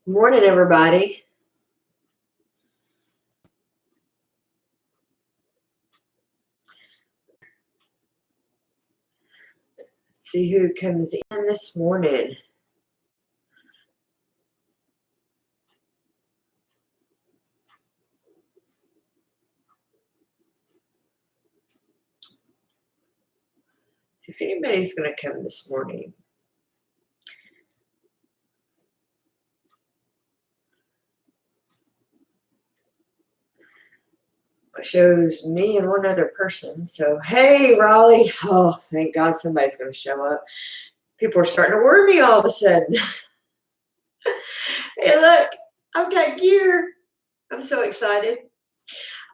Morning, everybody. See who comes in this morning. See if anybody's going to come this morning. It shows me and one other person. So, hey, Raleigh. Oh, thank God somebody's going to show up. People are starting to worry me all of a sudden. Hey, look, I've got gear. I'm so excited.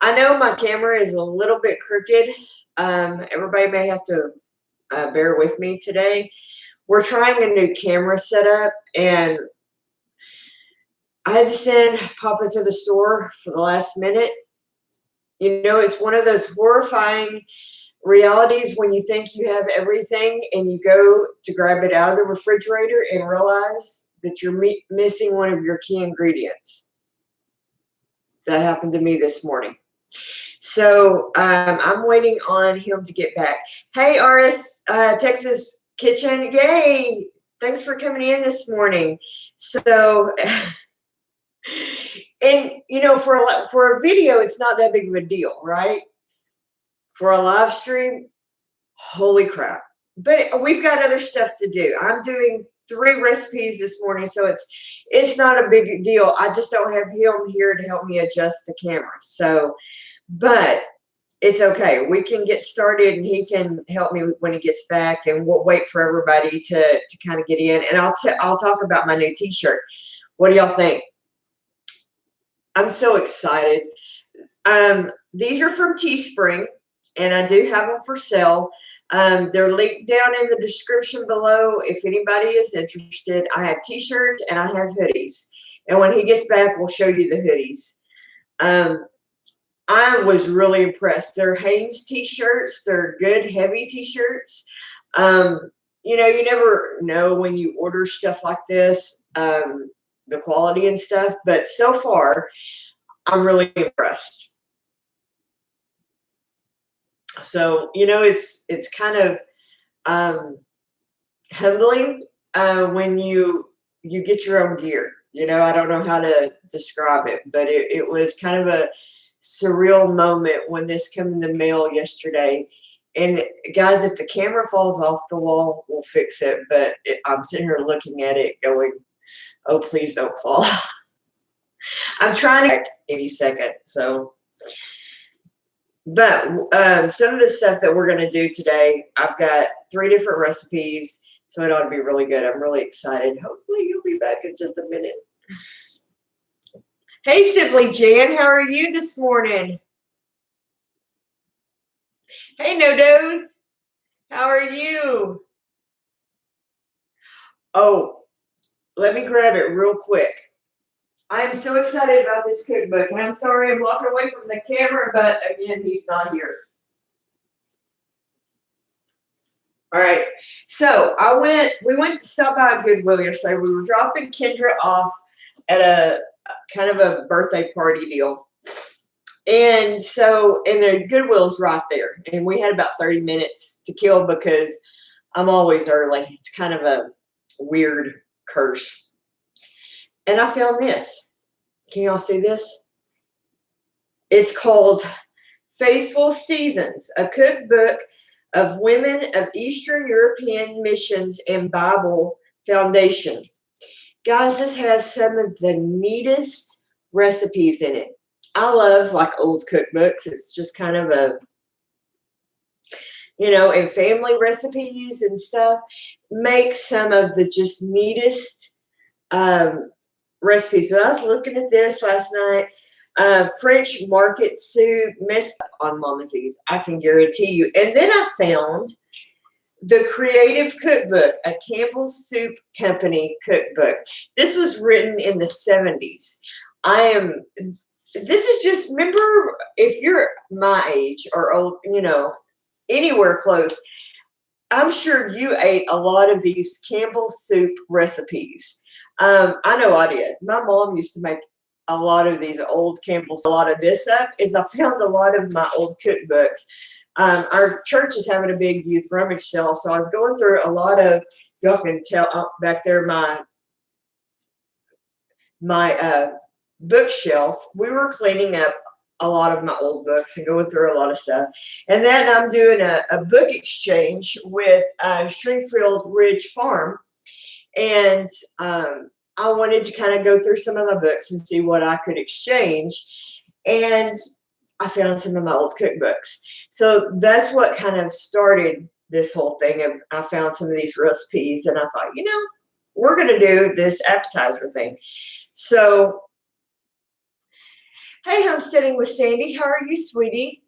I know my camera is a little bit crooked. Everybody may have to bear with me today. We're trying a new camera setup, and I had to send Papa to the store for the last minute. You know, it's one of those horrifying realities when you think you have everything and you go to grab it out of the refrigerator and realize that you're missing one of your key ingredients. That happened to me this morning. So I'm waiting on him to get back. Hey, RS Texas Kitchen. Yay. Thanks for coming in this morning. So, and you know, for a video, it's not that big of a deal, right? For a live stream, holy crap. But we've got other stuff to do. I'm doing 3 recipes this morning, so it's not a big deal. I just don't have him here to help me adjust the camera. So, but it's okay. We can get started, and he can help me when he gets back, and we'll wait for everybody to kind of get in. And I'll talk about my new T-shirt. What do y'all think? I'm so excited. These are from Teespring, and I do have them for sale. They're linked down in the description below if anybody is interested. I have T-shirts and I have hoodies. And when he gets back, we'll show you the hoodies. I was really impressed. They're Hanes T-shirts. They're good, heavy T-shirts. You know, you never know when you order stuff like this, the quality and stuff. But so far, I'm really impressed. So, you know, it's kind of humbling when you get your own gear. You know, I don't know how to describe it, but it was kind of a surreal moment when this came in the mail yesterday. And guys, if the camera falls off the wall, we'll fix it. But I'm sitting here looking at it going, oh, please don't fall. I'm trying to any second. So, but some of the stuff that we're going to do today, I've got 3 different recipes, so it ought to be really good. I'm really excited. Hopefully you'll be back in just a minute. Hey, Simply Jan, how are you this morning? Hey, No-Dos, how are you? Oh, let me grab it real quick. I am so excited about this cookbook, and I'm sorry I'm walking away from the camera, but again, he's not here. All right, so we went to stop by Goodwill yesterday. We were dropping Kendra off at a kind of a birthday party deal. And so, and the Goodwill's right there. And we had about 30 minutes to kill because I'm always early. It's kind of a weird curse. And I found this. Can y'all see this? It's called Faithful Seasons, a cookbook of women of Eastern European missions and Bible foundation. Guys, this has some of the neatest recipes in it. I love like old cookbooks. It's just kind of a, you know, and family recipes and stuff. Make some of the just neatest recipes. But I was looking at this last night. French market soup, messed up on Mama Z's, I can guarantee you. And then I found the Creative Cookbook, a Campbell's Soup Company cookbook. This was written in the 70s. This is just, remember, if you're my age or old, you know, anywhere close, I'm sure you ate a lot of these Campbell's soup recipes. I know I did. My mom used to make a lot of these old Campbell's. A lot of this up is I found a lot of my old cookbooks. Our church is having a big youth rummage sale, so I was going through a lot of, y'all can tell back there my bookshelf. We were cleaning up a lot of my old books and going through a lot of stuff. And then I'm doing a book exchange with Stringfield Ridge Farm. And I wanted to kind of go through some of my books and see what I could exchange. And I found some of my old cookbooks. So that's what kind of started this whole thing. Of I found some of these recipes and I thought, we're going to do this appetizer thing. So, hey, Homesteading with Sandy. How are you, sweetie?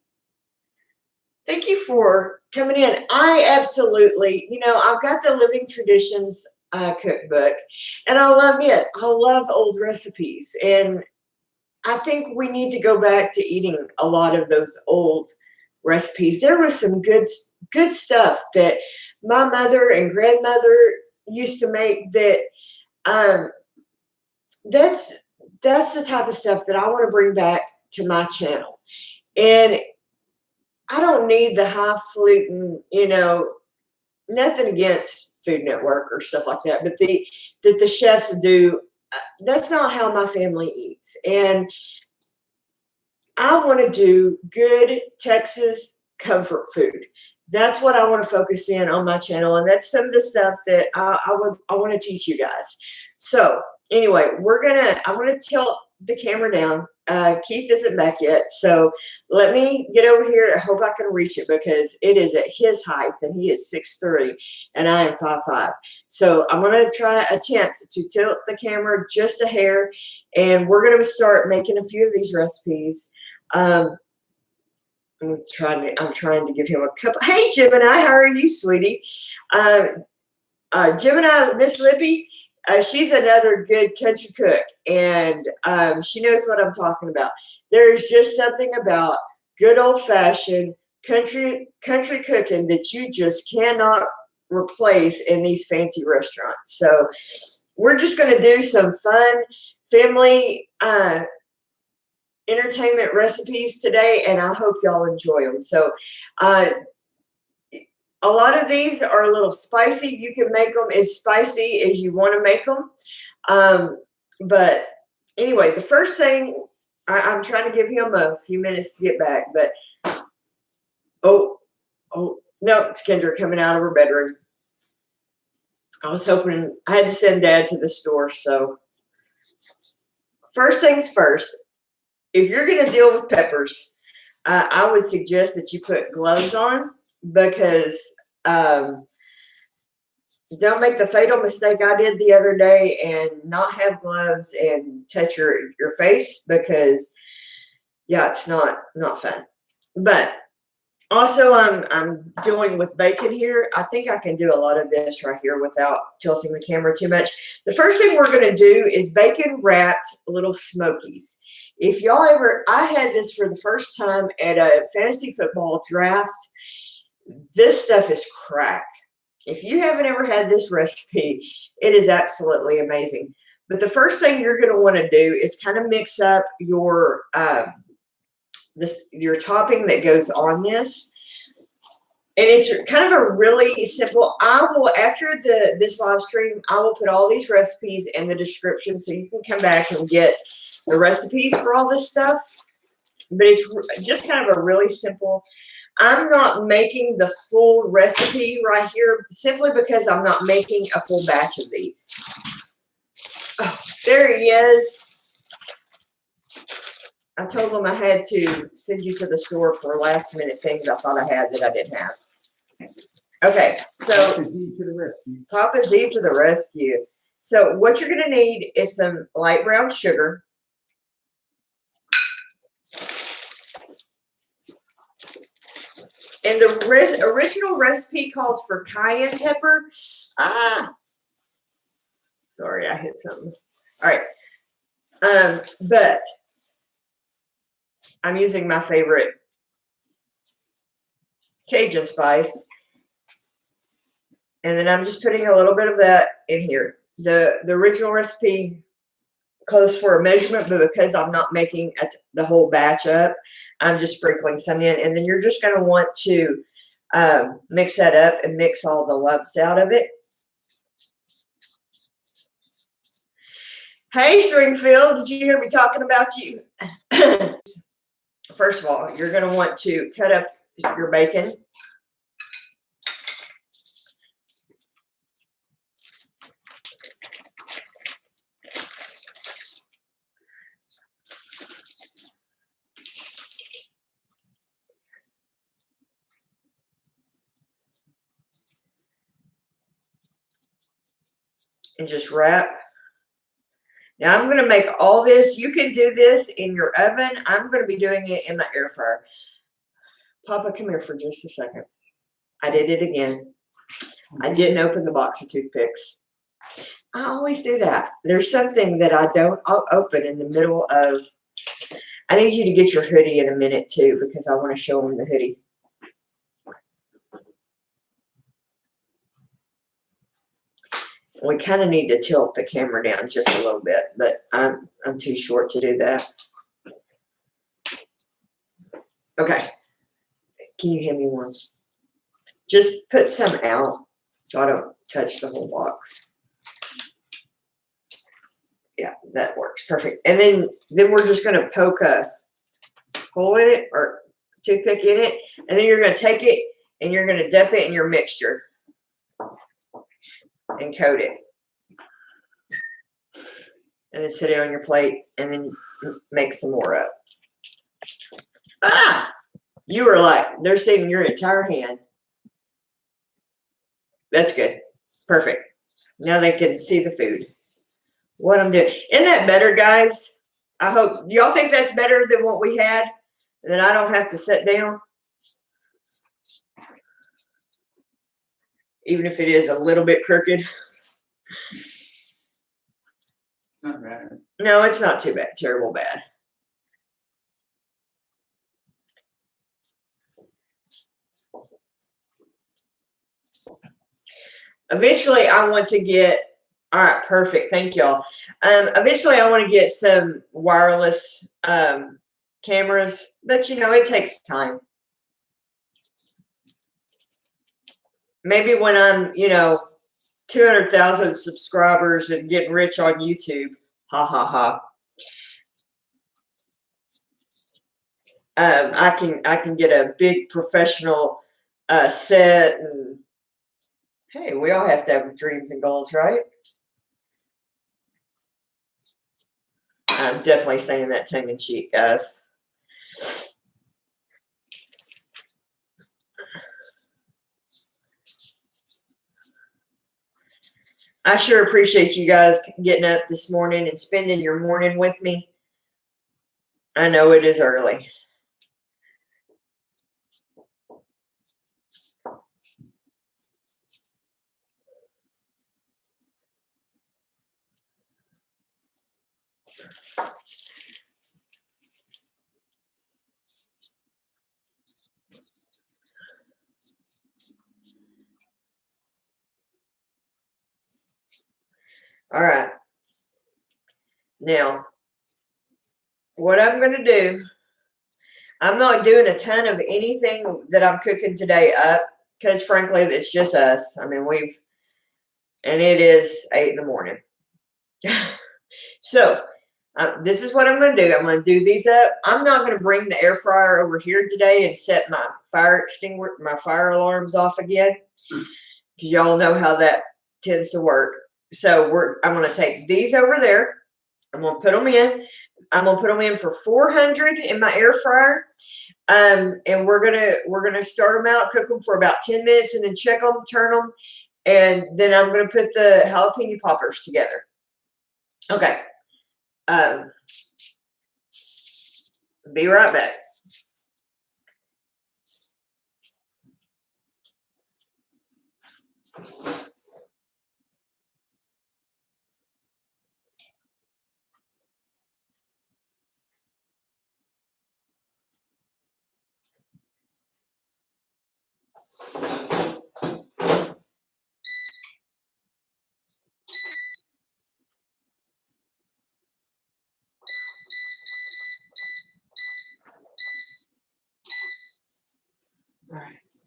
Thank you for coming in. I absolutely, I've got the Living Traditions cookbook, and I love it. I love old recipes, and I think we need to go back to eating a lot of those old recipes. There was some good stuff that my mother and grandmother used to make that that's the type of stuff that I want to bring back to my channel. And I don't need the highfalutin, nothing against Food Network or stuff like that, but that the chefs do. That's not how my family eats. And I want to do good Texas comfort food. That's what I want to focus in on my channel. And that's some of the stuff that I want to teach you guys. So anyway, I'm going to tilt the camera down. Keith isn't back yet. So let me get over here. I hope I can reach it because it is at his height and he is 6'3" and I am 5'5". So I'm going to attempt to tilt the camera just a hair, and we're going to start making a few of these recipes. I'm trying to give him a couple. Hey, Gemini, how are you, sweetie? Gemini, Miss Lippy, she's another good country cook, and she knows what I'm talking about. There's just something about good old-fashioned country cooking that you just cannot replace in these fancy restaurants. So we're just going to do some fun family entertainment recipes today, and I hope y'all enjoy them. So a lot of these are a little spicy. You can make them as spicy as you want to make them. But anyway, the first thing, I'm trying to give him a few minutes to get back, but oh, no, it's Kendra coming out of her bedroom. I was hoping I had to send Dad to the store. So first things first, if you're going to deal with peppers, I would suggest that you put gloves on, because don't make the fatal mistake I did the other day and not have gloves and touch your face, because it's not fun. But also I'm dealing with bacon here. I think I can do a lot of this right here without tilting the camera too much. The first thing we're going to do is bacon wrapped little smokies. If y'all I had this for the first time at a fantasy football draft. This stuff is crack. If you haven't ever had this recipe, it is absolutely amazing. But the first thing you're going to want to do is kind of mix up your topping that goes on this. And it's kind of a really simple. After this live stream, I will put all these recipes in the description so you can come back and get the recipes for all this stuff. But it's just kind of a really simple. I'm not making the full recipe right here simply because I'm not making a full batch of these. Oh, there he is. I told him I had to send you to the store for last minute things I thought I had that I didn't have. Okay, so Papa Z to the rescue. So what you're going to need is some light brown sugar. And the original recipe calls for cayenne pepper. Sorry, I hit something. All right. But I'm using my favorite Cajun spice. And then I'm just putting a little bit of that in here. The original recipe calls for a measurement, but because I'm not making the whole batch up, I'm just sprinkling some in. And then you're just going to want to mix that up and mix all the lumps out of it. Hey, Stringfield, did you hear me talking about you? First of all, you're going to want to cut up your bacon. And just wrap. Now I'm going to make all this. You can do this in your oven. I'm going to be doing it in the air fryer. Papa, come here for just a second. I did it again. I didn't open the box of toothpicks. I always do that. There's something that I don't open in the middle of. I need you to get your hoodie in a minute too, because I want to show them the hoodie. We kind of need to tilt the camera down just a little bit, but I'm too short to do that. Okay. Can you hand me one? Just put some out so I don't touch the whole box. Yeah, that works. Perfect. And then we're just going to poke a hole in it or toothpick in it. And then you're going to take it and you're going to dip it in your mixture and coat it. And then set it on your plate and then make some more up. Ah! You were like, they're seeing your entire hand. That's good. Perfect. Now they can see the food. What I'm doing. Isn't that better, guys? I hope. Do y'all think that's better than what we had? And then I don't have to sit down? Even if it is a little bit crooked. It's not bad. No, it's not too bad. Terrible bad. Eventually, I want to get, all right, perfect. Thank y'all. Eventually, I want to get some wireless cameras, but, you know, it takes time. Maybe when I'm, you know, 200,000 subscribers and getting rich on YouTube. Ha, ha, ha. I can get a big professional set and hey, we all have to have dreams and goals, right? I'm definitely saying that tongue in cheek, guys. I sure appreciate you guys getting up this morning and spending your morning with me. I know it is early. All right. Now, what I'm going to do, I'm not doing a ton of anything that I'm cooking today up because, frankly, it's just us. I mean, and it is 8 in the morning. So, this is what I'm going to do. I'm going to do these up. I'm not going to bring the air fryer over here today and set my fire extinguisher, my fire alarms off again, because y'all know how that tends to work. So I'm going to take these over there. I'm going to put them in. I'm going to put them in for 400 in my air fryer. And we're gonna start them out, cook them for about 10 minutes, and then check them, turn them, and then I'm gonna put the jalapeno poppers together. Okay. Be right back.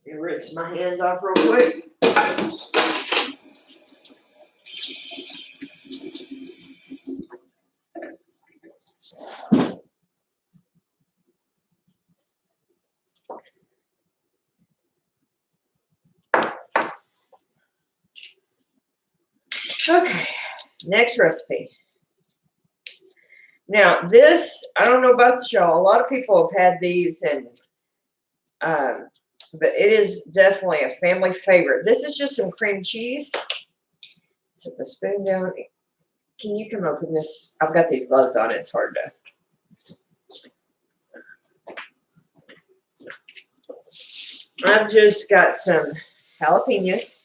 Let me rinse my hands off real quick. Okay, next recipe. Now this, I don't know about y'all. A lot of people have had these, and but it is definitely a family favorite. This is just some cream cheese. Set the spoon down. Can you come open this? I've got these gloves on. It's hard to. I've just got some jalapenos.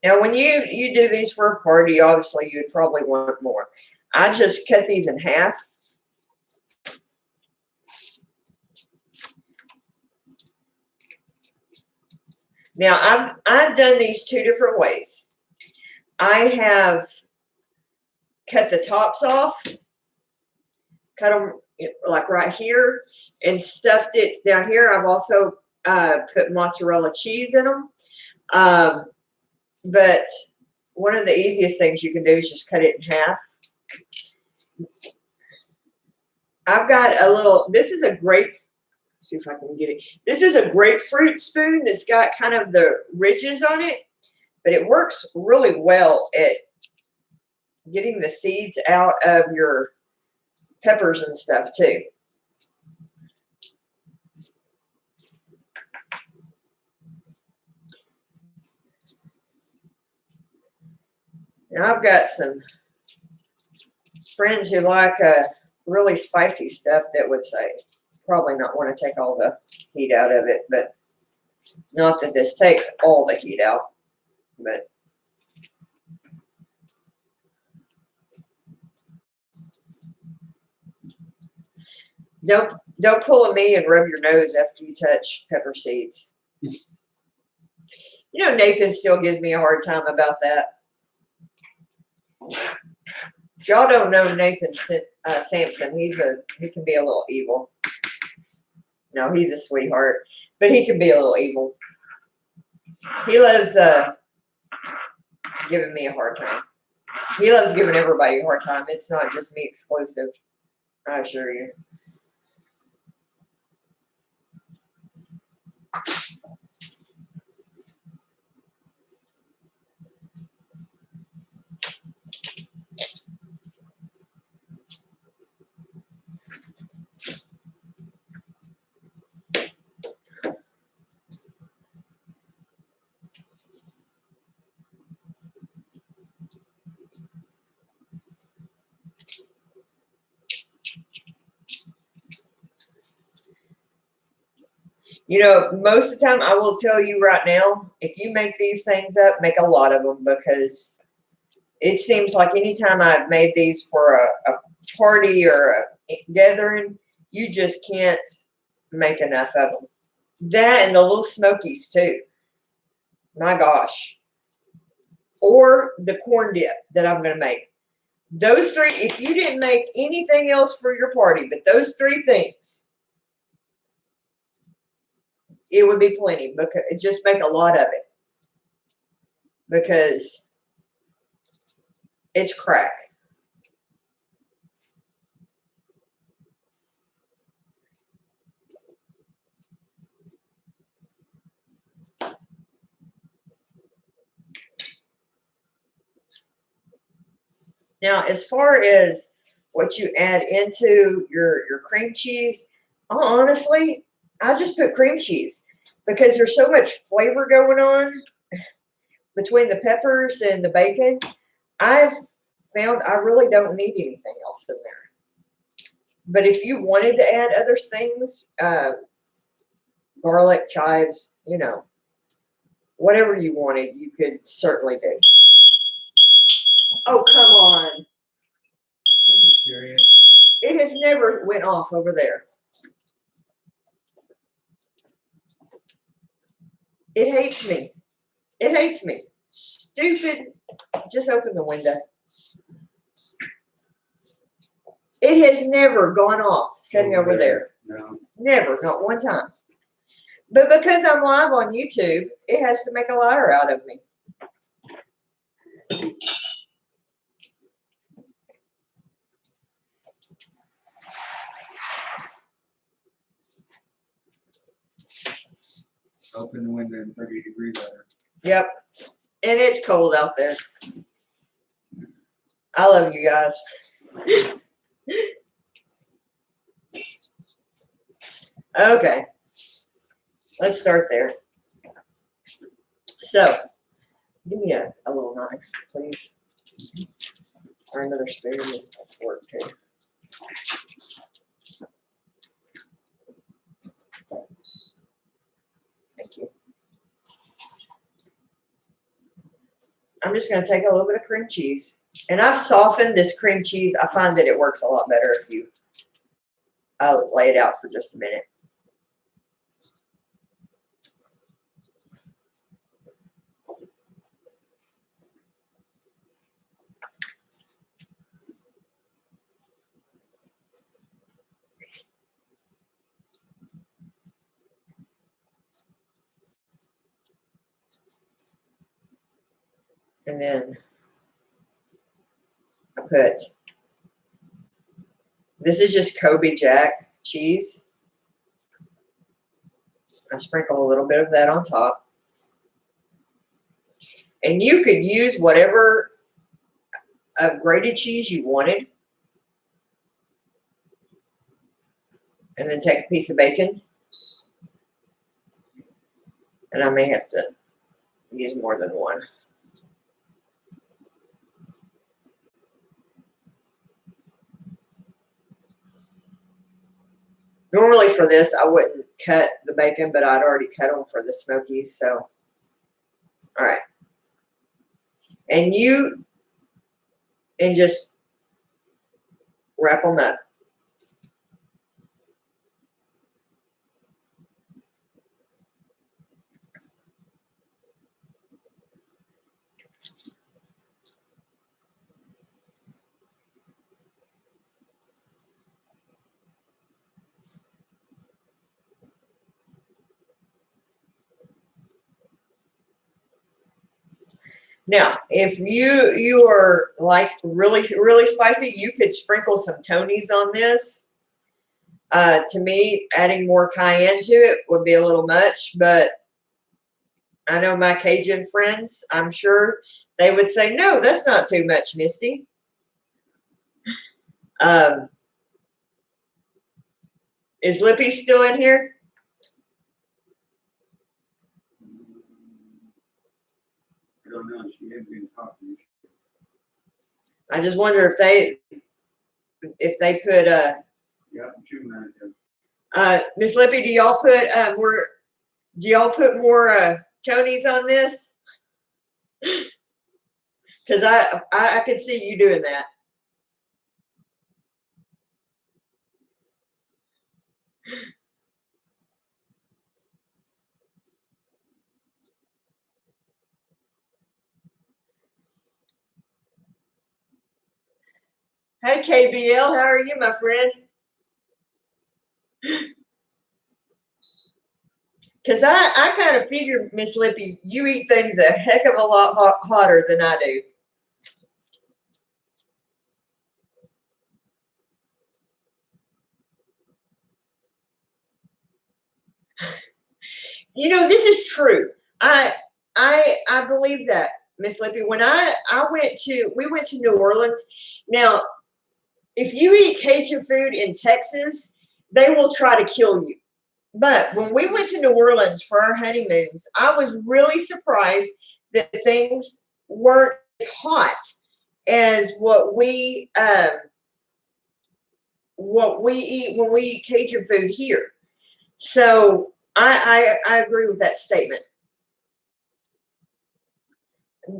Now, when you do these for a party, obviously you'd probably want more. I just cut these in half. Now, I've done these two different ways. I have cut the tops off, cut them like right here, and stuffed it down here. I've also put mozzarella cheese in them. But one of the easiest things you can do is just cut it in half. I've got a little, this is a grape, let's see if I can get it. This is a grapefruit spoon that's got kind of the ridges on it, but it works really well at getting the seeds out of your peppers and stuff too. Now I've got some friends who like really spicy stuff that would say probably not want to take all the heat out of it, but not that this takes all the heat out, but don't pull a me and rub your nose after you touch pepper seeds. You know, Nathan still gives me a hard time about that. If y'all don't know Nathan Sampson, he can be a little evil. No, he's a sweetheart, but he can be a little evil. He loves giving me a hard time. He loves giving everybody a hard time. It's not just me exclusive, I assure you. You know, most of the time, I will tell you right now, if you make these things up, make a lot of them, because it seems like anytime I've made these for a party or a gathering, you just can't make enough of them. That and the little smokies too. My gosh. Or the corn dip that I'm going to make. Those three, if you didn't make anything else for your party, but those three things, it would be plenty, because just make a lot of it, because it's crack. Now, as far as what you add into your cream cheese, honestly, I just put cream cheese, because there's so much flavor going on between the peppers and the bacon. I've found I really don't need anything else in there. But if you wanted to add other things, garlic, chives, you know, whatever you wanted, you could certainly do. Oh, come on. Are you serious? It has never went off over there. It hates me. It hates me. stupid, just open the window. It has never gone off sitting over there. No. Never, not one time. But because I'm live on YouTube, it has to make a liar out of me. Open the window in 30-degree weather. Yep. And it's cold out there. I love you guys. Okay. Let's start there. So, give me a little knife, please. Or another spoon. That's work too. Thank you. I'm just going to take a little bit of cream cheese. And I've softened this cream cheese. I find that it works a lot better if you lay it out for just a minute. And then I put, this is just Kobe Jack cheese. I sprinkle a little bit of that on top. And you could use whatever grated cheese you wanted. And then take a piece of bacon. And I may have to use more than one. Normally for this, I wouldn't cut the bacon, but I'd already cut them for the smokies. So, all right. And just wrap them up. Now, if you are like really spicy, you could sprinkle some Tonys on this. To me, adding more cayenne to it would be a little much, but I know my Cajun friends, I'm sure they would say, no, that's not too much, Misty. Is Lippy still in here? I don't know. She hadn't been talking. I just wonder if they put Yeah, Miss Lippy, do y'all put more Tonys on this? Because I could see you doing that. Hey KBL, how are you, my friend? Because I kind of figured, Miss Lippy, you eat things a heck of a lot hotter than I do. You know, this is true. I believe that, Miss Lippy. When we went to New Orleans. Now, if you eat Cajun food in Texas, they will try to kill you. But when we went to New Orleans for our honeymoons, I was really surprised that things weren't as hot as what we eat when we eat Cajun food here. So I agree with that statement.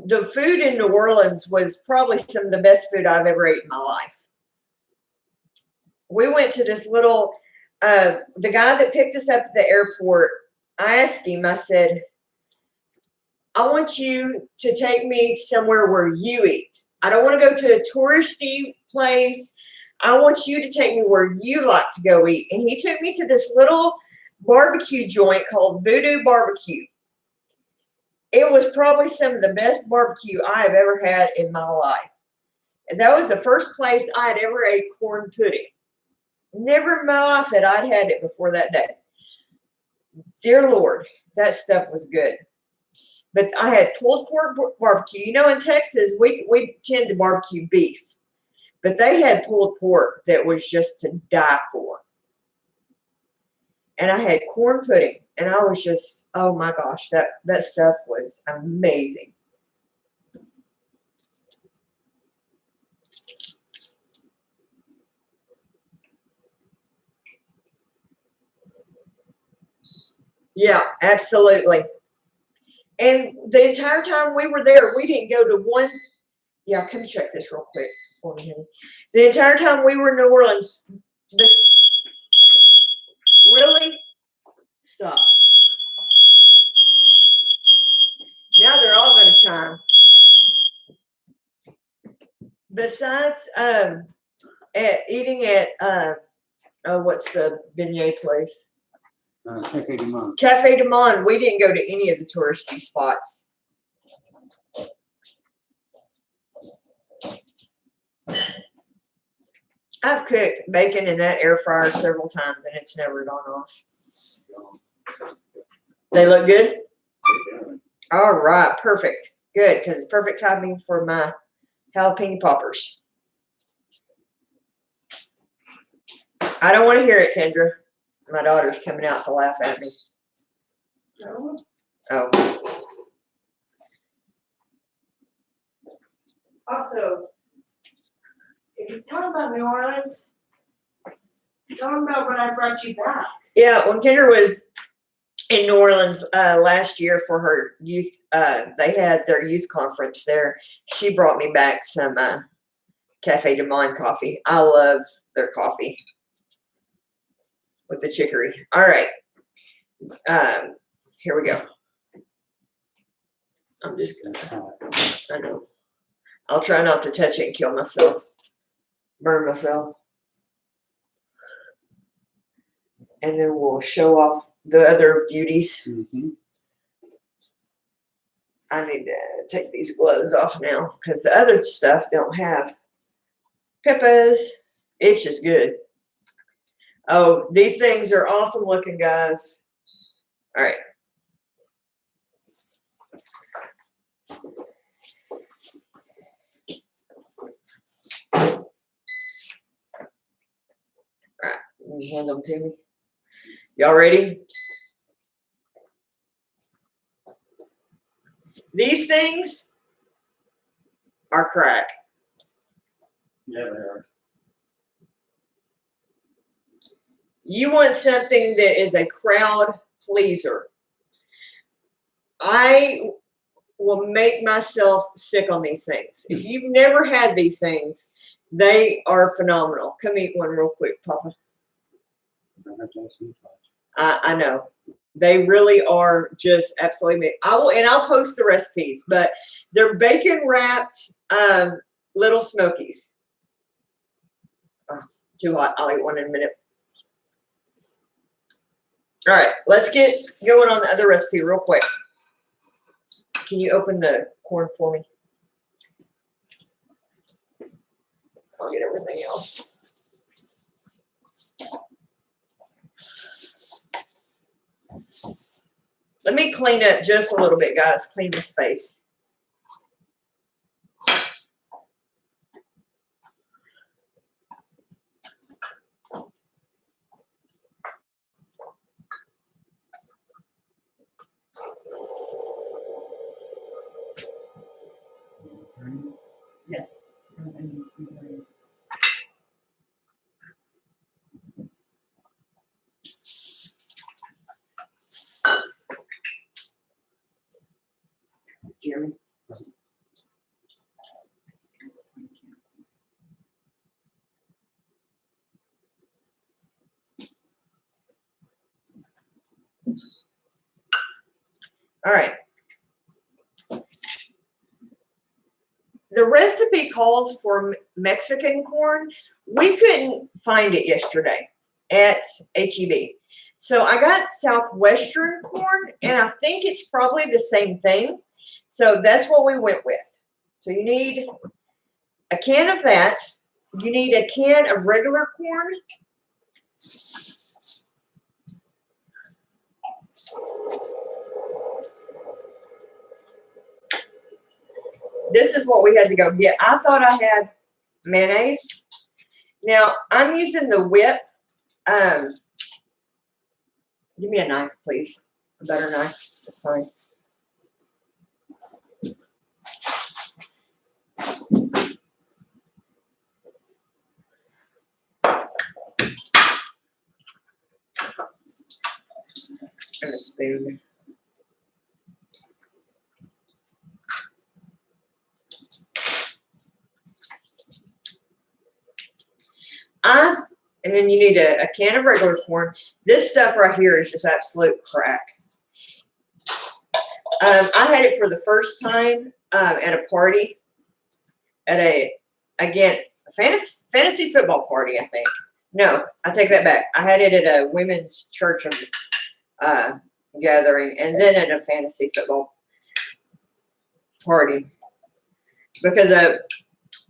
The food in New Orleans was probably some of the best food I've ever ate in my life. We went to this little, the guy that picked us up at the airport, I asked him, I said, I want you to take me somewhere where you eat. I don't want to go to a touristy place. I want you to take me where you like to go eat. And he took me to this little barbecue joint called Voodoo Barbecue. It was probably some of the best barbecue I have ever had in my life. And that was the first place I had ever ate corn pudding. Never in my life had I had it before that day. Dear Lord, that stuff was good. But I had pulled pork barbecue. You know, in Texas, we tend to barbecue beef. But they had pulled pork that was just to die for. And I had corn pudding. And I was just, oh my gosh, that stuff was amazing. Yeah, absolutely. And the entire time we were there, we didn't go to one. Yeah, come check this real quick for me, honey. The entire time we were in New Orleans, really? Stop. Now they're all going to chime. Besides eating at, what's the beignet place? Cafe du Monde. Cafe du Monde. We didn't go to any of the touristy spots. I've cooked bacon in that air fryer several times and it's never gone off. They look good? All right, perfect. Good, because it's perfect timing for my jalapeno poppers. I don't want to hear it, Kendra. My daughter's coming out to laugh at me. No. Oh. Also, if you're talking about New Orleans, talking about when I brought you back. Yeah, when Kendra was in New Orleans last year for her youth, they had their youth conference there. She brought me back some Cafe du Monde coffee. I love their coffee with the chicory. All right. Here we go. I'm just gonna, I know. I'll try not to touch it and kill myself. Burn myself. And then we'll show off the other beauties. Mm-hmm. I need to take these gloves off now because the other stuff don't have peppers. It's just good. Oh, these things are awesome looking, guys. All right. All right, let me hand them to me. Y'all ready? These things are crack. Yeah, they are. You want something that is a crowd pleaser. I will make myself sick on these things. If you've never had these things, they are phenomenal. Come eat one real quick, Papa. I know. They really are just absolutely. I'll post the recipes, but they're bacon wrapped little smokies. Oh, too hot. I'll eat one in a minute. All right, let's get going on the other recipe real quick. Can you open the corn for me? I'll get everything else. Let me clean up just a little bit, guys. Clean the space. Yes. Jeremy. All right. recipe calls for Mexican corn. We couldn't find it yesterday at HEB. So I got Southwestern corn, and I think it's probably the same thing. So that's what we went with. So you need a can of that. You need a can of regular corn. This is what we had to go get. I thought I had mayonnaise. Now, I'm using the whip. Give me a knife, please. A better knife. That's fine. And a spoon. And then you need a can of regular corn. This stuff right here is just absolute crack. I had it for the first time at a party, at again, fantasy football party, I think. No, I take that back. I had it at a women's church gathering, and then at a fantasy football party, because a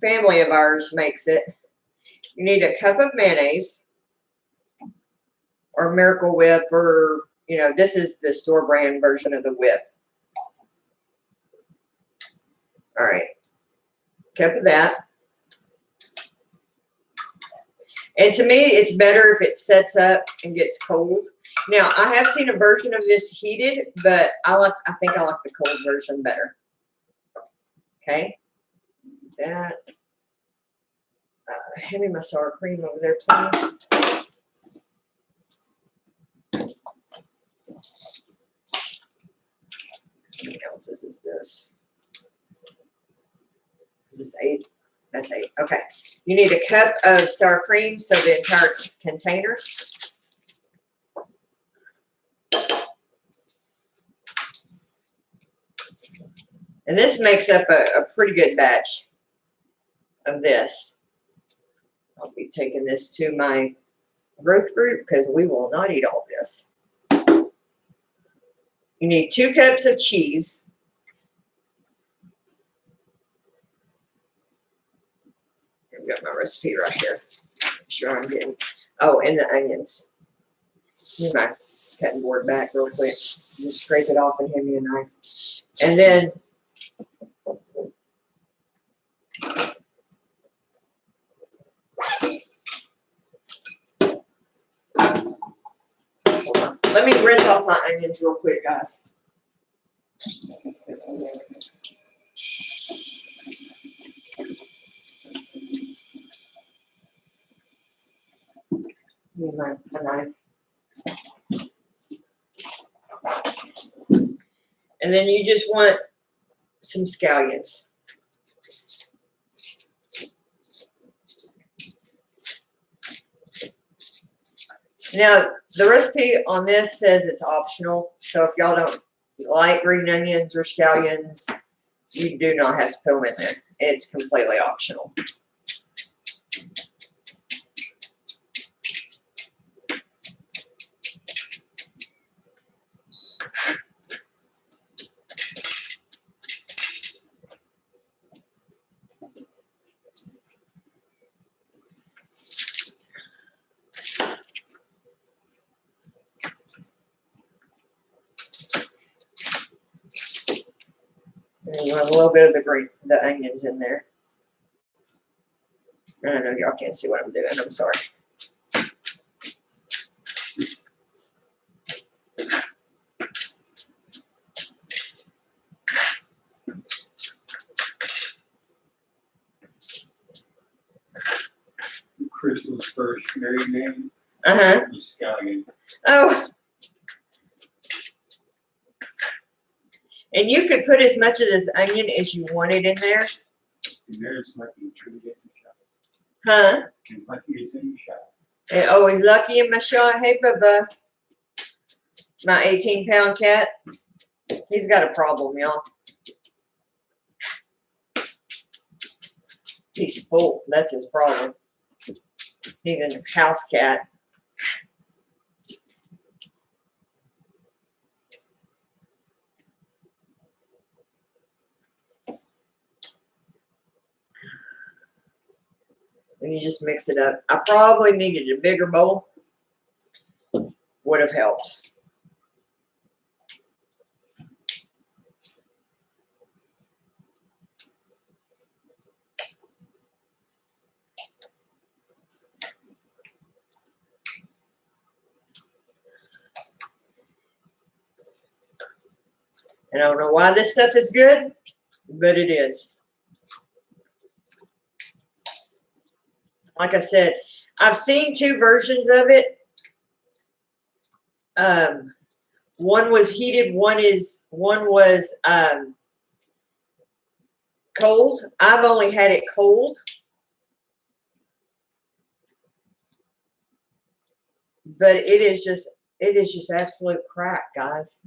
family of ours makes it. You need a cup of mayonnaise or Miracle Whip, or, this is the store brand version of the whip. All right. Cup of that. And to me, it's better if it sets up and gets cold. Now, I have seen a version of this heated, but I think I like the cold version better. Okay. That. Hand me my sour cream over there, please. How many ounces is this? Is this 8? That's 8. Okay. You need a cup of sour cream, so the entire container. And this makes up a pretty good batch of this. I'll be taking this to my growth group because we will not eat all this. You need 2 cups of cheese. I've got my recipe right here. Make sure I'm getting. Oh, and the onions. Give me my cutting board back real quick. Just scrape it off and hand me a knife. And then let me rinse off my onions real quick, guys. Use my knife. And then you just want some scallions. Now, the recipe on this says it's optional. So if y'all don't like green onions or scallions, you do not have to put them in there. It's completely optional. And you want a little bit of the onions in there. I don't know, y'all can't see what I'm doing. I'm sorry. Crystal's first married name was Scallion. Oh. And you could put as much of this onion as you wanted in there. And there's Lucky trying to get in the shot. Huh? And Lucky is in the shot. And always Lucky in my shot. Hey, Bubba. My 18-pound cat. He's got a problem, y'all. He's spoiled. That's his problem. He's a house cat. And you just mix it up. I probably needed a bigger bowl. Would have helped. And I don't know why this stuff is good, but it is. Like I said, I've seen two versions of it. One was heated, one was cold. I've only had it cold. But it is just absolute crack, guys.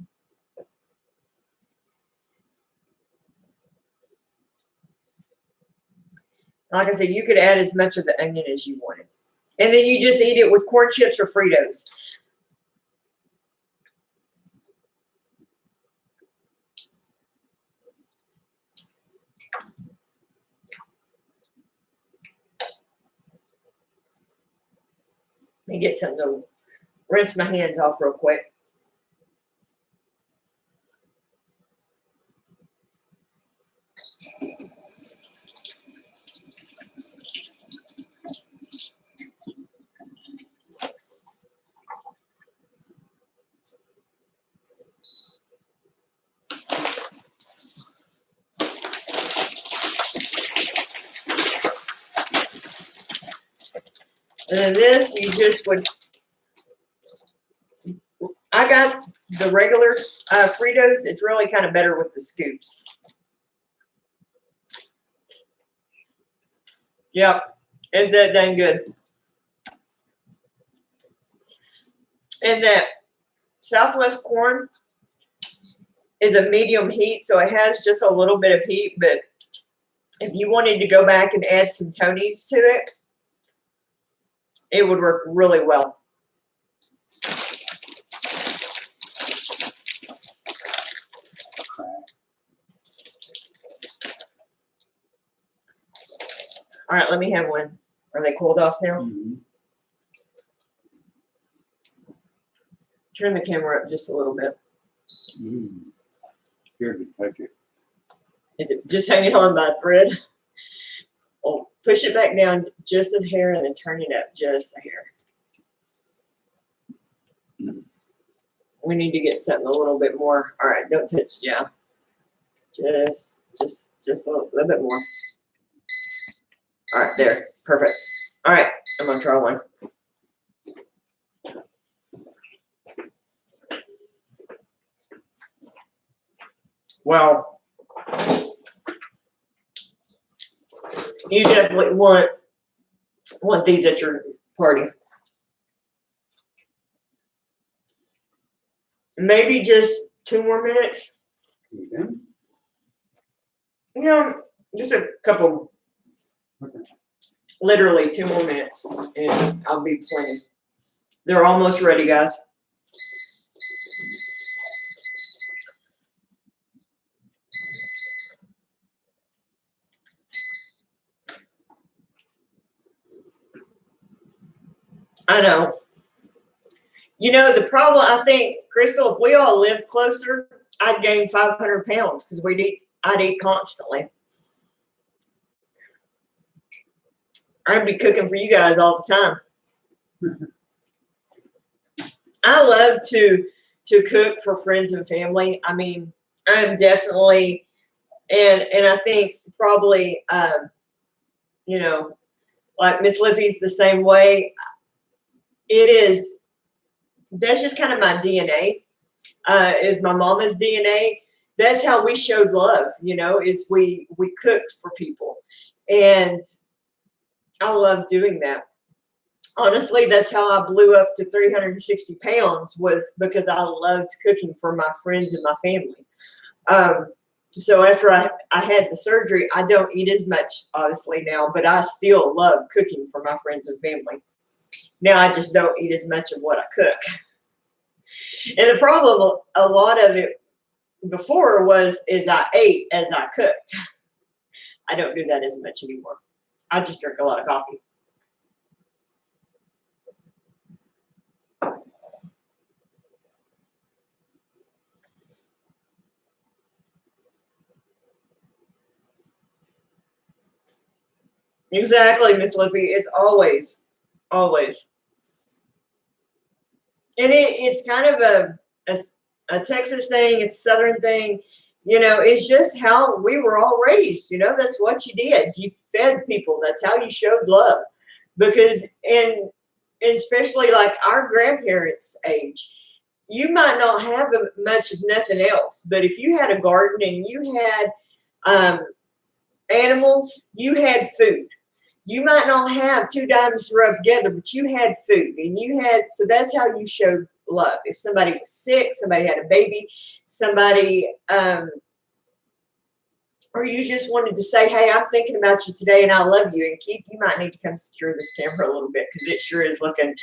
Like I said, you could add as much of the onion as you wanted. And then you just eat it with corn chips or Fritos. Let me get something to rinse my hands off real quick. And then this, you just would, I got the regular Fritos. It's really kind of better with the scoops. Yep, it's that dang good. And that Southwest corn is a medium heat, so it has just a little bit of heat, but if you wanted to go back and add some Tony's to it, it would work really well. All right, let me have one. Are they cooled off now? Mm-hmm. Turn the camera up just a little bit. Scared to touch it. Is it just hanging on by a thread? Oh, push it back down just a hair and then turn it up just a hair. We need to get something a little bit more. All right, don't touch. Yeah, just a little bit more. All right, there, perfect. All right, I'm gonna try one. Well, you definitely want these at your party. Maybe just 2 more minutes. Yeah. You know, just a couple. Okay. Literally 2 more minutes, and I'll be plenty. They're almost ready, guys. I know. You know, the problem, I think, Crystal, if we all lived closer, I'd gain 500 pounds because I'd eat constantly. I'd be cooking for you guys all the time. I love to cook for friends and family. I mean, I'm definitely, and I think probably, you know, like Miss Lippy's the same way. It is, that's just kind of my DNA, is my mama's DNA. That's how we showed love, you know, is we cooked for people. And I love doing that. Honestly, that's how I blew up to 360 pounds, was because I loved cooking for my friends and my family. So after I had the surgery, I don't eat as much, obviously, now, but I still love cooking for my friends and family. Now I just don't eat as much of what I cook. And the problem, a lot of it before is I ate as I cooked. I don't do that as much anymore. I just drink a lot of coffee. Exactly, Miss Lippy. It's always, always. And it's kind of a Texas thing. It's a Southern thing. You know, it's just how we were all raised. You know, that's what you did. You fed people. That's how you showed love. Because, and especially like our grandparents' age, you might not have much of nothing else. But if you had a garden and you had animals, you had food. You might not have two diamonds to rub together, but you had food, and so that's how you showed love. If somebody was sick, somebody had a baby, somebody, or you just wanted to say, hey, I'm thinking about you today and I love you. And Keith, you might need to come secure this camera a little bit because it sure is looking,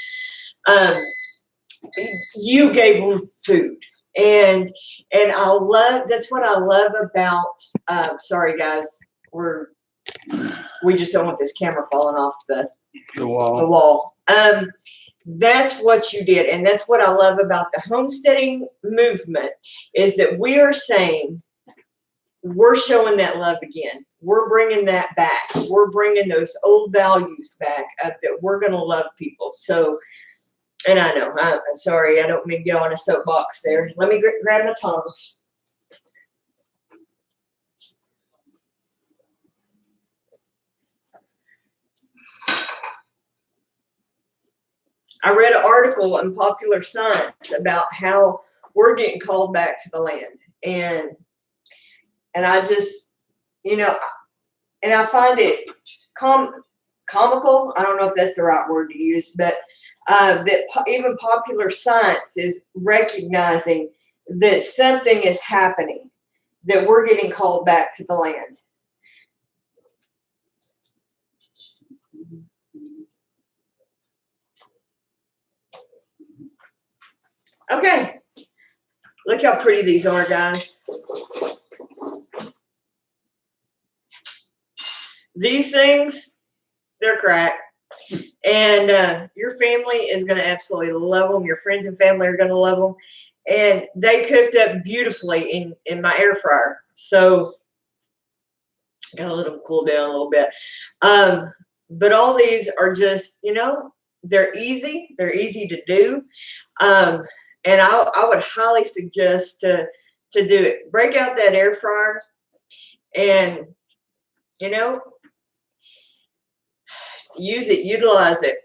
you gave them food. And that's what I love about, sorry guys, we just don't want this camera falling off the wall. That's what you did. And that's what I love about the homesteading movement is that we are saying we're showing that love again. We're bringing that back. We're bringing those old values back of that we're going to love people. So, and I know, I'm sorry, I don't mean to get on a soapbox there. Let me grab my tongs. I read an article in Popular Science about how we're getting called back to the land. And I just, you know, and I find it comical. I don't know if that's the right word to use, but that even Popular Science is recognizing that something is happening, that we're getting called back to the land. Okay, look how pretty these are, guys. These things, they're crack. And your family is going to absolutely love them. Your friends and family are going to love them. And they cooked up beautifully in my air fryer. So, gotta let them cool down a little bit. But all these are just, you know, they're easy. They're easy to do. And I would highly suggest to do it. Break out that air fryer and, you know, use it, utilize it.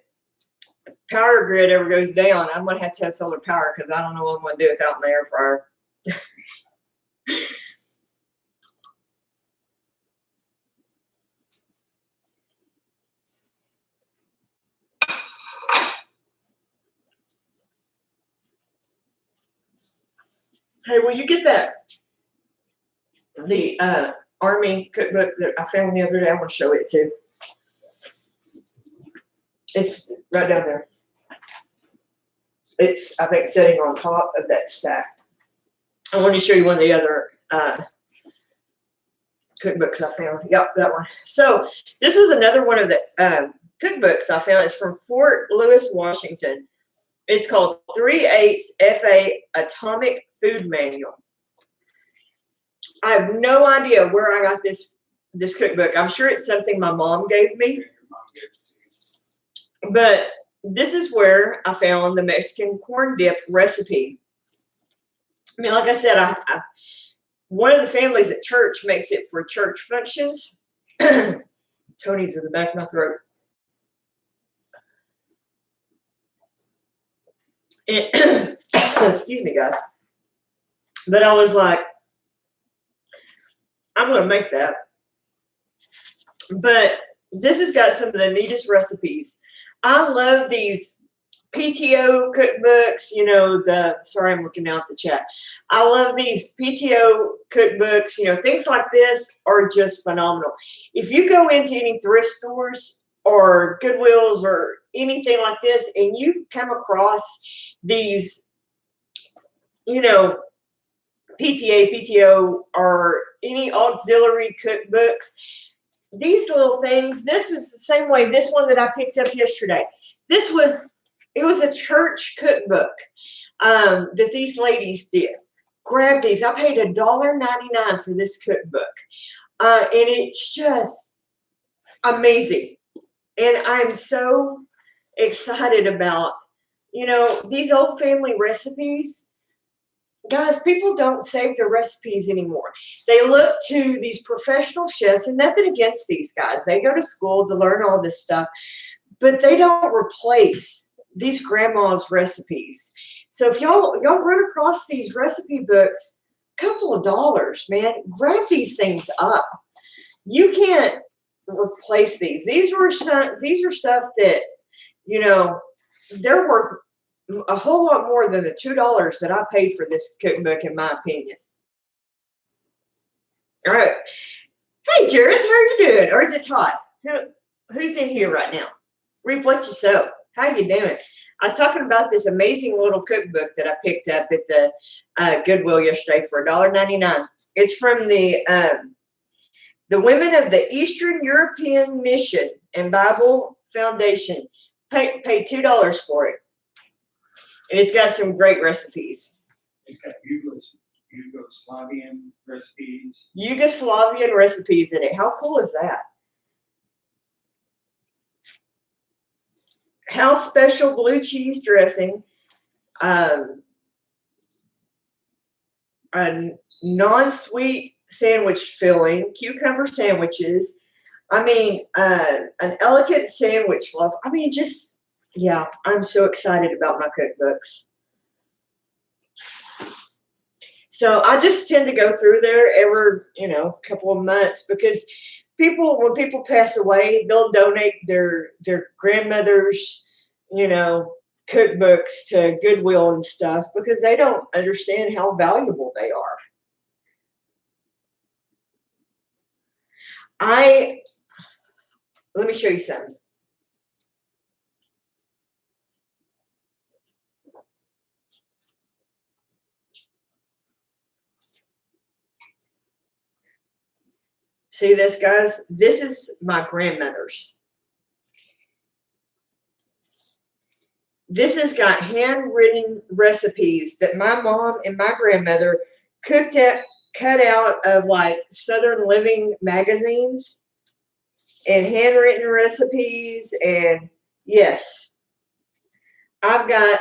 If power grid ever goes down, I'm going to have solar power because I don't know what I'm going to do without my air fryer. Hey, will you get the Army cookbook that I found the other day? I want to show it too. It's right down there. It's, I think, sitting on top of that stack. I want to show you one of the other cookbooks I found. Yep, that one. So this was another one of the cookbooks I found. It's from Fort Lewis, Washington. It's called 3/8 FA Atomic Food Manual. I have no idea where I got this cookbook. I'm sure it's something my mom gave me. But this is where I found the Mexican corn dip recipe. I mean, like I said, one of the families at church makes it for church functions. Tony's in the back of my throat. And, excuse me, guys. But I was like, I'm going to make that. But this has got some of the neatest recipes. I love these PTO cookbooks, you know, sorry, I'm looking out the chat. I love these PTO cookbooks, you know, things like this are just phenomenal. If you go into any thrift stores or Goodwills or anything like this and you come across these, you know, PTO, or any auxiliary cookbooks, these little things, this is the same way, this one that I picked up yesterday. It was a church cookbook that these ladies did. Grab these. I paid $1.99 for this cookbook. And it's just amazing. And I'm so excited about, you know, these old family recipes. Guys, people don't save their recipes anymore. They look to these professional chefs, and nothing against these guys. They go to school to learn all this stuff, but they don't replace these grandma's recipes. So if y'all run across these recipe books, a couple of dollars, man, grab these things up. You can't replace these. These are stuff that, you know, they're worth a whole lot more than the $2 that I paid for this cookbook, in my opinion. All right. Hey, Jared, how are you doing? Or is it Todd? Who's in here right now? Reap what you sow. How you doing? I was talking about this amazing little cookbook that I picked up at the Goodwill yesterday for $1.99. It's from the Women of the Eastern European Mission and Bible Foundation. Paid $2 for it. And it's got some great recipes. It's got Yugoslavian recipes. Yugoslavian recipes in it. How cool is that? House special blue cheese dressing. A non-sweet sandwich filling. Cucumber sandwiches. I mean, an elegant sandwich loaf. I mean, just, yeah, I'm so excited about my cookbooks. So I just tend to go through there every, you know, couple of months, because when people pass away, they'll donate their grandmother's, you know, cookbooks to Goodwill and stuff, because they don't understand how valuable they are. Let me show you something. See this, guys? This is my grandmother's. This has got handwritten recipes that my mom and my grandmother cut out of like Southern Living magazines, and handwritten recipes. And yes, I've got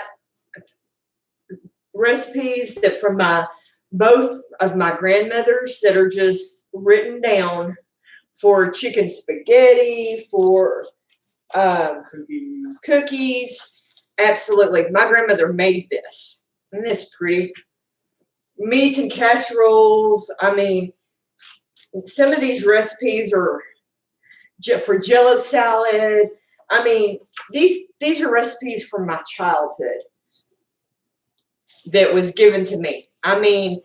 recipes that from both of my grandmothers that are just written down for chicken spaghetti, for cookies. Absolutely. My grandmother made this. Isn't this pretty? Meats and casseroles. I mean, some of these recipes are for Jello salad. I mean, these are recipes from my childhood that was given to me. I mean,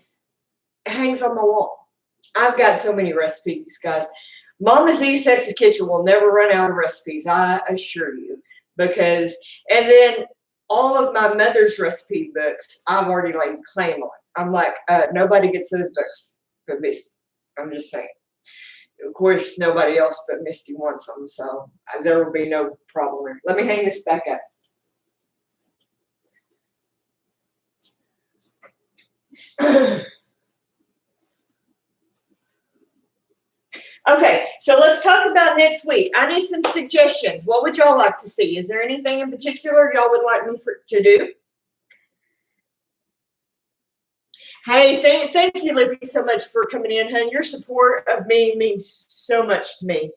it hangs on my wall. I've got so many recipes, guys. Mama Z's Sexy Kitchen will never run out of recipes, I assure you. And then all of my mother's recipe books, I've already laid claim on. I'm like, nobody gets those books but Misty. I'm just saying. Of course, nobody else but Misty wants them, so there will be no problem. Let me hang this back up. Okay, so let's talk about next week. I need some suggestions. What would y'all like to see? Is there anything in particular y'all would like me to do? Hey, thank you, Libby, so much for coming in, hon. Your support of me means so much to me.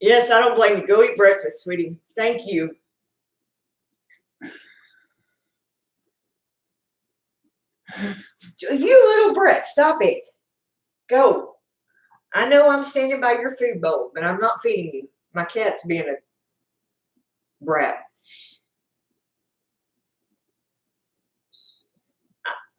Yes, I don't blame you. Go eat breakfast, sweetie. Thank you. You little brat, stop it. Go. I know I'm standing by your food bowl, but I'm not feeding you. My cat's being a brat.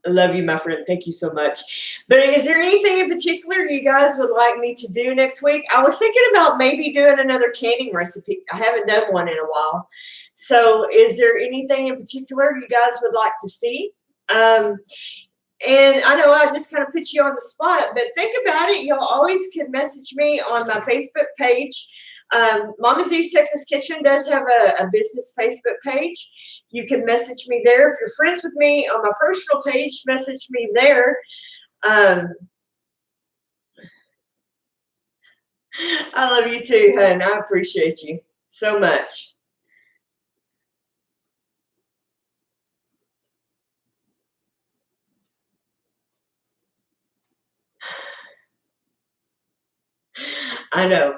I love you, my friend. Thank you so much. But is there anything in particular you guys would like me to do next week? I was thinking about maybe doing another canning recipe. I haven't done one in a while. So is there anything in particular you guys would like to see? And I know I just kind of put you on the spot, but think about it. Y'all always can message me on my Facebook page. Mama Z's Texas Kitchen does have a business Facebook page. You can message me there. If you're friends with me on my personal page, message me there. I love you too, hun. I appreciate you so much. I know.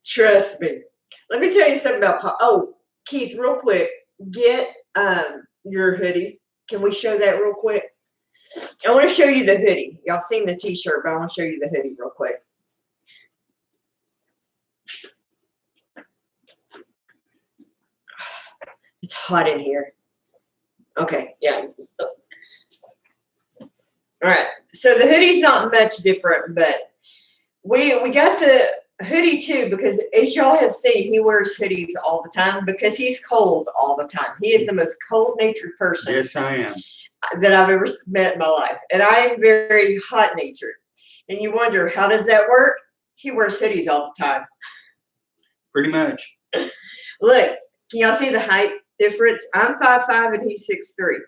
Trust me. Let me tell you something about pop. Oh, Keith, real quick, get your hoodie. Can we show that real quick? I want to show you the hoodie. Y'all seen the t-shirt, but I want to show you the hoodie real quick. It's hot in here. Okay, yeah. All right. So the hoodie's not much different, but we got the hoodie too, because as y'all have seen, he wears hoodies all the time because he's cold all the time. He is the most cold-natured person. Yes, I am. That I've ever met in my life. And I am very hot-natured. And you wonder, how does that work? He wears hoodies all the time. Pretty much. Look, can y'all see the height difference? I'm 5'5" and he's 6'3".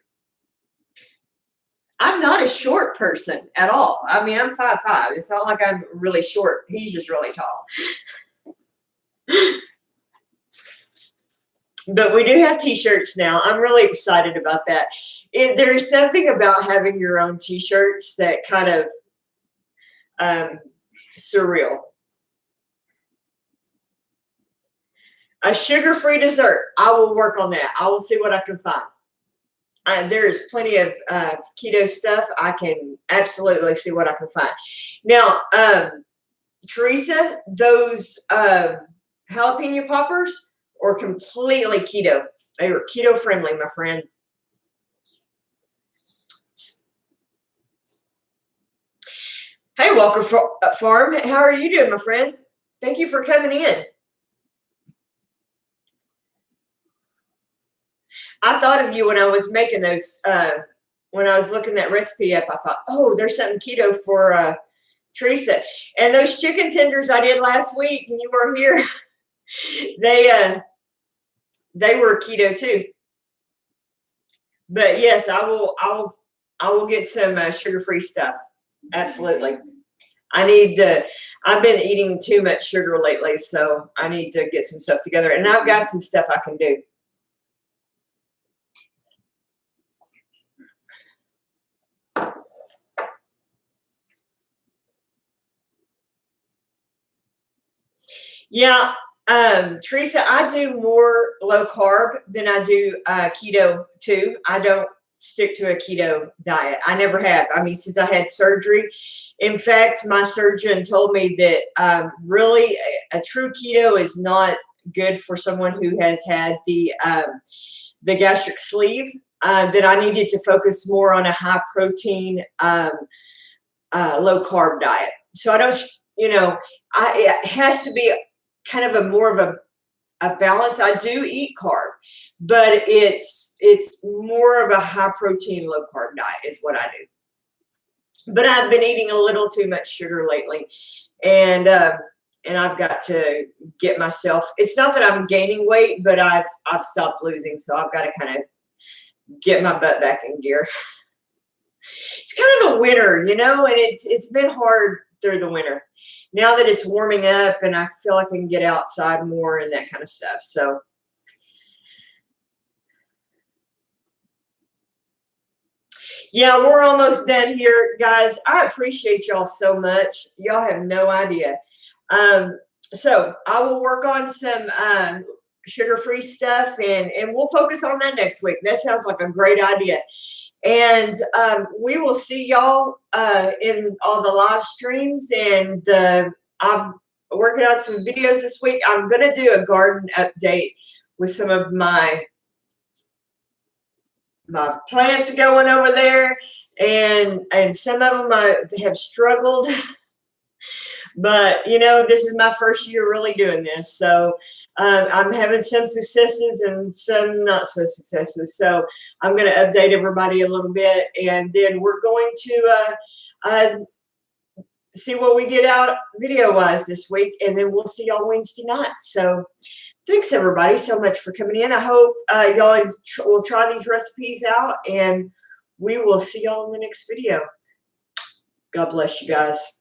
I'm not a short person at all. I mean, I'm 5'5". It's not like I'm really short. He's just really tall. But we do have t-shirts now. I'm really excited about that. There is something about having your own t-shirts that kind of surreal. A sugar-free dessert. I will work on that. I will see what I can find. There is plenty of keto stuff. I can absolutely see what I can find. Now, Teresa, those jalapeno poppers are completely keto. They were keto friendly, my friend. Hey, Walker Farm. How are you doing, my friend? Thank you for coming in. I thought of you when I was making those, when I was looking that recipe up. I thought, oh, there's something keto for Teresa. And those chicken tenders I did last week, and you were here, they were keto too. But yes, I will get some sugar-free stuff. Absolutely. I've been eating too much sugar lately, so I need to get some stuff together. And I've got some stuff I can do. Yeah, Teresa, I do more low carb than I do keto too. I don't stick to a keto diet. I never have. I mean, since I had surgery. In fact, my surgeon told me that really a true keto is not good for someone who has had the gastric sleeve. That I needed to focus more on a high protein, low carb diet. So I don't, it has to be kind of a more of a balance. I do eat carb, but it's more of a high protein, low carb diet is what I do. But I've been eating a little too much sugar lately, and I've got to get myself. It's not that I'm gaining weight, but I've stopped losing, so I've got to kind of get my butt back in gear. It's kind of the winter, and it's been hard through the winter. Now that it's warming up, and I feel like I can get outside more and that kind of stuff. So. Yeah, we're almost done here, guys. I appreciate y'all so much. Y'all have no idea. So I will work on some sugar-free stuff, and we'll focus on that next week. That sounds like a great idea. And we will see y'all in all the live streams. And I'm working on some videos this week. I'm going to do a garden update with some of my plants going over there. And some of them have struggled. But, you know, this is my first year really doing this. So I'm having some successes and some not so successes. So I'm going to update everybody a little bit. And then we're going to see what we get out video-wise this week. And then we'll see y'all Wednesday night. So thanks, everybody, so much for coming in. I hope y'all will try these recipes out. And we will see y'all in the next video. God bless you guys.